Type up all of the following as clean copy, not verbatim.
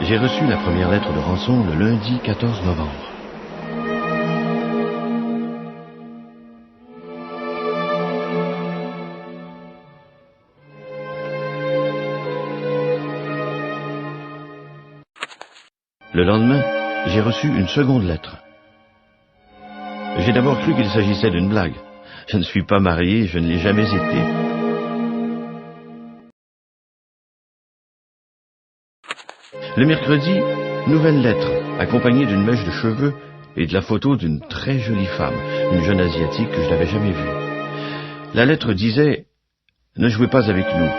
J'ai reçu la première lettre de rançon le lundi 14 novembre. Le lendemain, j'ai reçu une seconde lettre. J'ai d'abord cru qu'il s'agissait d'une blague. Je ne suis pas marié, je ne l'ai jamais été. Le mercredi, nouvelle lettre, accompagnée d'une mèche de cheveux et de la photo d'une très jolie femme, une jeune asiatique que je n'avais jamais vue. La lettre disait « Ne jouez pas avec nous,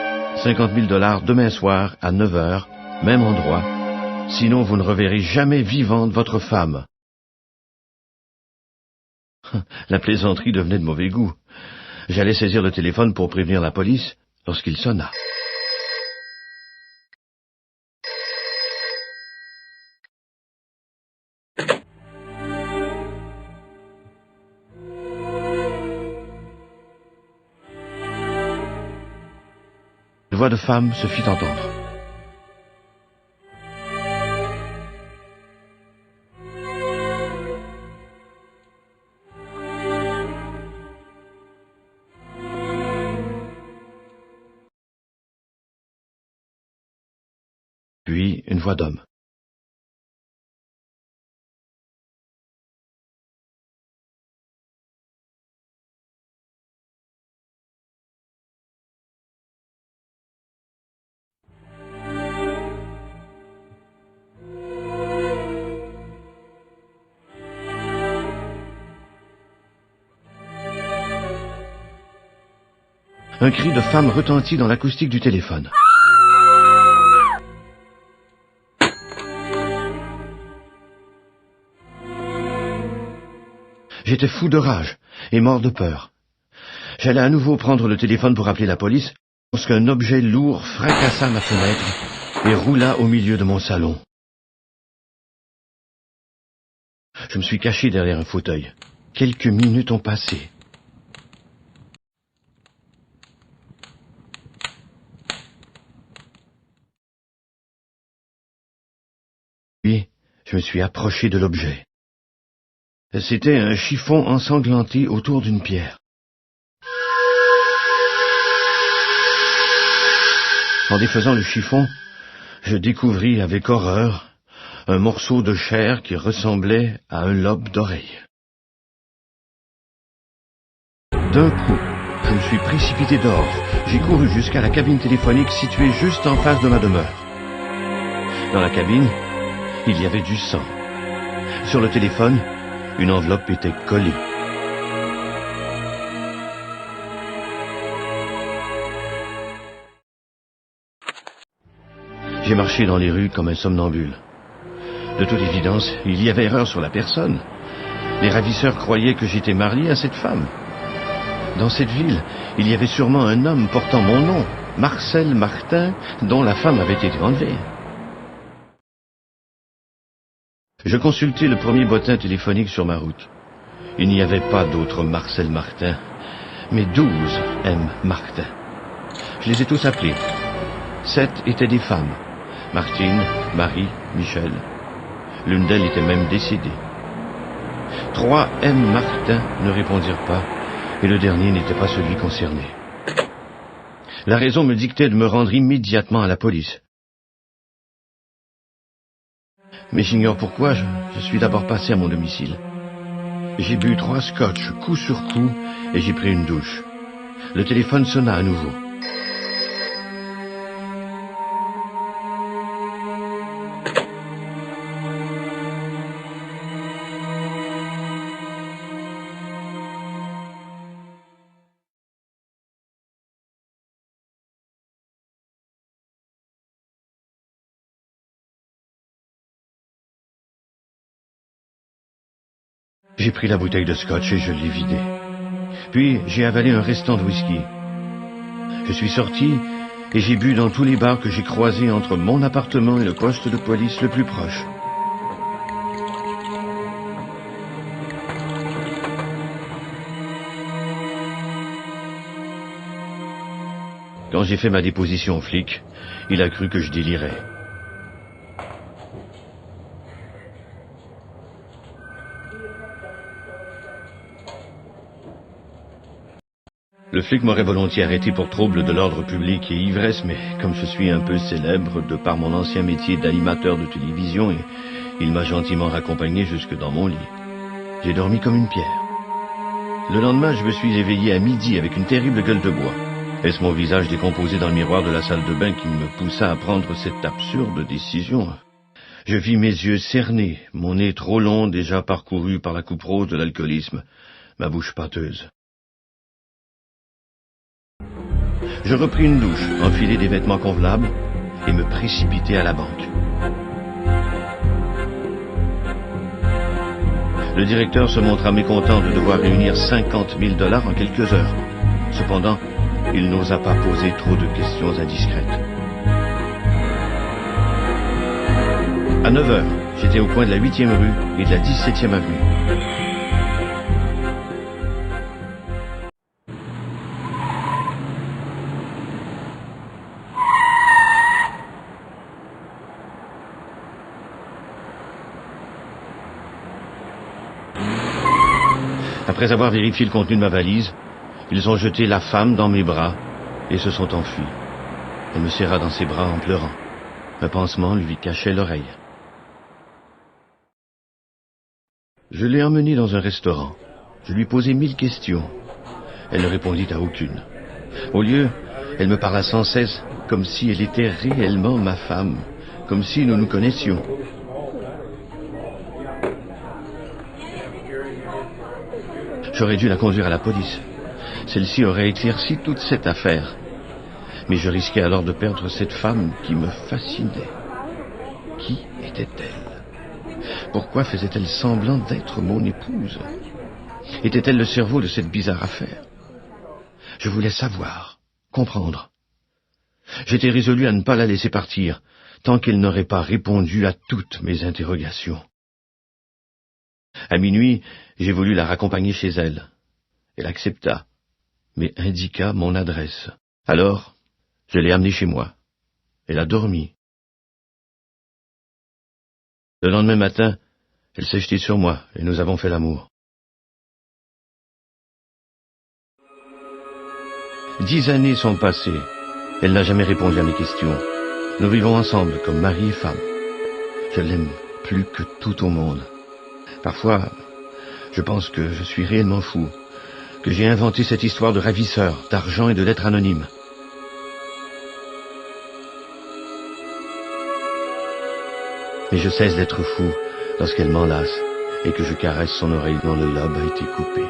50 000 $ demain soir à 9 h, même endroit, sinon vous ne reverrez jamais vivante votre femme. » La plaisanterie devenait de mauvais goût. J'allais saisir le téléphone pour prévenir la police lorsqu'il sonna. Une voix de femme se fit entendre. Puis une voix d'homme. Un cri de femme retentit dans l'acoustique du téléphone. J'étais fou de rage et mort de peur. J'allais à nouveau prendre le téléphone pour appeler la police lorsqu'un objet lourd fracassa ma fenêtre et roula au milieu de mon salon. Je me suis caché derrière un fauteuil. Quelques minutes ont passé. Puis, je me suis approché de l'objet. C'était un chiffon ensanglanté autour d'une pierre. En défaisant le chiffon, je découvris avec horreur un morceau de chair qui ressemblait à un lobe d'oreille. D'un coup, je me suis précipité dehors. J'ai couru jusqu'à la cabine téléphonique située juste en face de ma demeure. Dans la cabine, il y avait du sang. Sur le téléphone, une enveloppe était collée. J'ai marché dans les rues comme un somnambule. De toute évidence, il y avait erreur sur la personne. Les ravisseurs croyaient que j'étais marié à cette femme. Dans cette ville, il y avait sûrement un homme portant mon nom, Marcel Martin, dont la femme avait été enlevée. Je consultai le premier bottin téléphonique sur ma route. Il n'y avait pas d'autre Marcel Martin, mais 12 M. Martin. Je les ai tous appelés. 7 étaient des femmes. Martine, Marie, Michel. L'une d'elles était même décédée. 3 M. Martin ne répondirent pas, et le dernier n'était pas celui concerné. La raison me dictait de me rendre immédiatement à la police. Mais j'ignore pourquoi, je suis d'abord passé à mon domicile. J'ai bu 3 scotch coup sur coup et j'ai pris une douche. Le téléphone sonna à nouveau. J'ai pris la bouteille de scotch et je l'ai vidée. Puis j'ai avalé un restant de whisky. Je suis sorti et j'ai bu dans tous les bars que j'ai croisés entre mon appartement et le poste de police le plus proche. Quand j'ai fait ma déposition au flic, il a cru que je délirais. Le flic m'aurait volontiers arrêté pour trouble de l'ordre public et ivresse, mais comme je suis un peu célèbre de par mon ancien métier d'animateur de télévision, il m'a gentiment raccompagné jusque dans mon lit. J'ai dormi comme une pierre. Le lendemain, je me suis éveillé à midi avec une terrible gueule de bois. Est-ce mon visage décomposé dans le miroir de la salle de bain qui me poussa à prendre cette absurde décision? Je vis mes yeux cernés, mon nez trop long déjà parcouru par la coupe rose de l'alcoolisme, ma bouche pâteuse. Je repris une douche, enfilai des vêtements convenables et me précipitai à la banque. Le directeur se montra mécontent de devoir réunir 50 000 $ en quelques heures. Cependant, il n'osa pas poser trop de questions indiscrètes. À 9 heures, j'étais au coin de la 8e rue et de la 17e avenue. Après avoir vérifié le contenu de ma valise, ils ont jeté la femme dans mes bras et se sont enfuis. Elle me serra dans ses bras en pleurant. Un pansement lui cachait l'oreille. Je l'ai emmenée dans un restaurant. Je lui posai 1000 questions. Elle ne répondit à aucune. Au lieu, elle me parla sans cesse comme si elle était réellement ma femme, comme si nous nous connaissions. J'aurais dû la conduire à la police. Celle-ci aurait éclairci toute cette affaire. Mais je risquais alors de perdre cette femme qui me fascinait. Qui était-elle? Pourquoi faisait-elle semblant d'être mon épouse? Était-elle le cerveau de cette bizarre affaire? Je voulais savoir, comprendre. J'étais résolu à ne pas la laisser partir, tant qu'elle n'aurait pas répondu à toutes mes interrogations. À minuit, j'ai voulu la raccompagner chez elle. Elle accepta, mais indiqua mon adresse. Alors, je l'ai amenée chez moi. Elle a dormi. Le lendemain matin, elle s'est jetée sur moi et nous avons fait l'amour. 10 années sont passées. Elle n'a jamais répondu à mes questions. Nous vivons ensemble comme mari et femme. Je l'aime plus que tout au monde. Parfois, je pense que je suis réellement fou, que j'ai inventé cette histoire de ravisseur, d'argent et de lettres anonymes. Mais je cesse d'être fou lorsqu'elle m'enlace et que je caresse son oreille dont le lobe a été coupé.